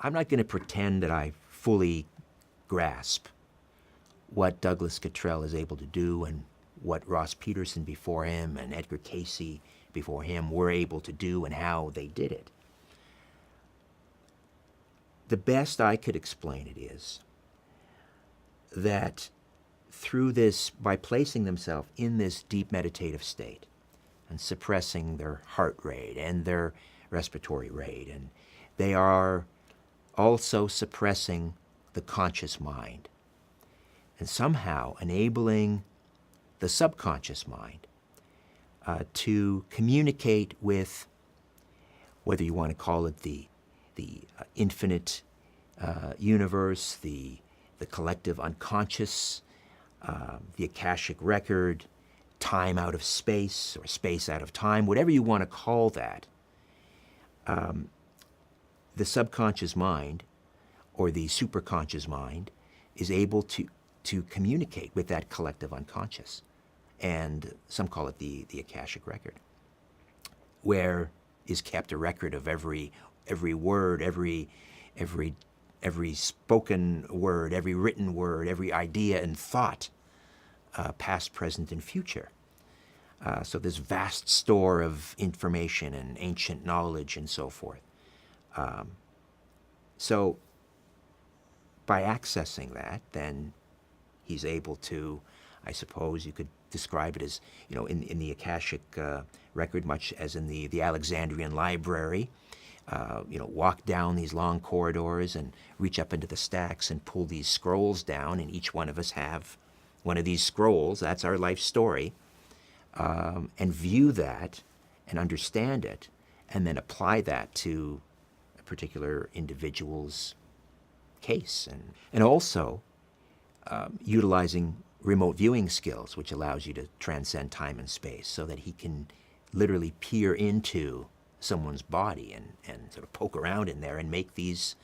I'm not going to pretend that I fully grasp what Douglas Cottrell is able to do and what Ross Peterson before him and Edgar Cayce before him were able to do and how they did it. The best I could explain it is that through this, by placing themselves in this deep meditative state and suppressing their heart rate and their respiratory rate, and they are also suppressing the conscious mind and somehow enabling the subconscious mind to communicate with, whether you want to call it the infinite universe, the collective unconscious, the Akashic record, time out of space or space out of time, whatever you want to call that. The subconscious mind or the superconscious mind is able to communicate with that collective unconscious. And some call it the Akashic record, where is kept a record of every word, every spoken word, every written word, every idea and thought, past, present, and future. So this vast store of information and ancient knowledge and so forth. So by accessing that, then he's able to, I suppose you could describe it as, in the Akashic record, much as in the Alexandrian library, walk down these long corridors and reach up into the stacks and pull these scrolls down, and each one of us have one of these scrolls, that's our life story, and view that and understand it, and then apply that to a particular individual's case. And also utilizing remote viewing skills, which allows you to transcend time and space so that he can literally peer into someone's body and sort of poke around in there and make these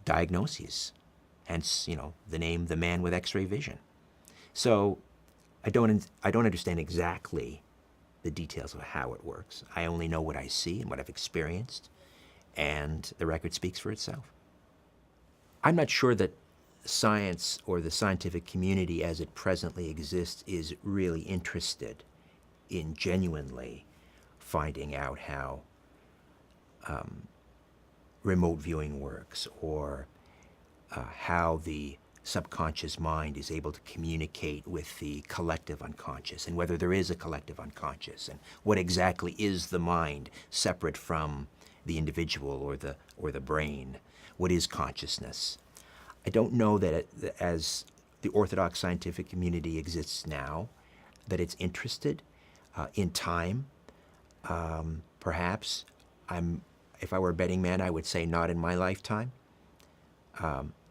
diagnoses. Hence, the name, the man with X-ray vision. So I don't understand exactly the details of how it works. I only know what I see and what I've experienced, and the record speaks for itself. I'm not sure that science or the scientific community as it presently exists is really interested in genuinely finding out how remote viewing works, or how the subconscious mind is able to communicate with the collective unconscious, and whether there is a collective unconscious, and what exactly is the mind separate from the individual or the brain. What is consciousness? I don't know that as the orthodox scientific community exists now, that it's interested in time. Perhaps if I were a betting man, I would say not in my lifetime.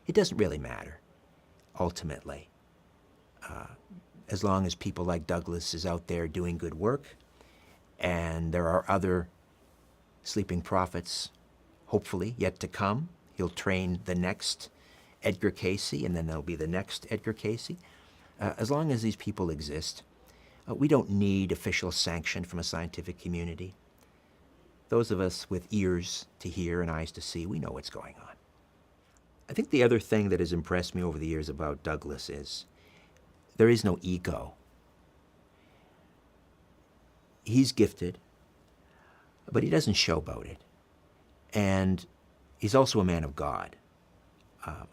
It doesn't really matter, ultimately. As long as people like Douglas is out there doing good work, and there are other sleeping prophets, hopefully, yet to come. He'll train the next Edgar Cayce, and then there'll be the next Edgar Cayce. As long as these people exist, we don't need official sanction from a scientific community. Those of us with ears to hear and eyes to see, we know what's going on. I think the other thing that has impressed me over the years about Douglas is there is no ego. He's gifted, but he doesn't showboat it. And he's also a man of God.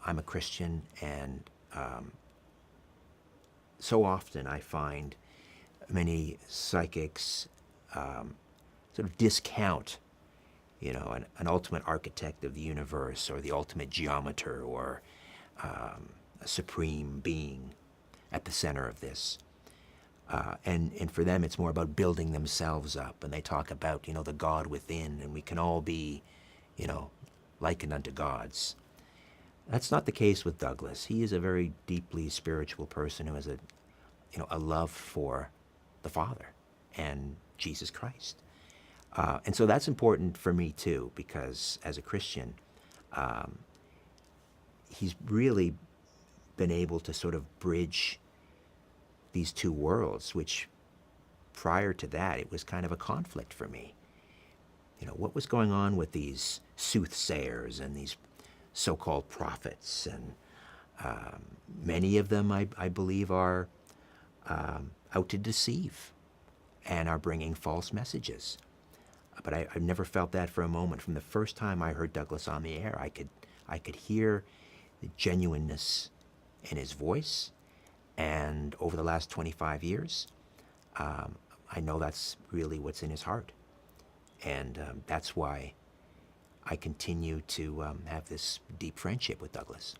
I'm a Christian, and so often I find many psychics sort of discount, an ultimate architect of the universe, or the ultimate geometer, or a supreme being at the center of this. And for them, it's more about building themselves up. And they talk about, the God within, and we can all be, likened unto gods. That's not the case with Douglas. He is a very deeply spiritual person who has a love for the Father and Jesus Christ. And so that's important for me too, because as a Christian, he's really been able to sort of bridge these two worlds, which prior to that, it was kind of a conflict for me. what was going on with these soothsayers and these so-called prophets, and many of them, I believe, are out to deceive and are bringing false messages. But I've never felt that for a moment. From the first time I heard Douglas on the air, I could hear the genuineness in his voice. And over the last 25 years, I know that's really what's in his heart. And that's why I continue to have this deep friendship with Douglas.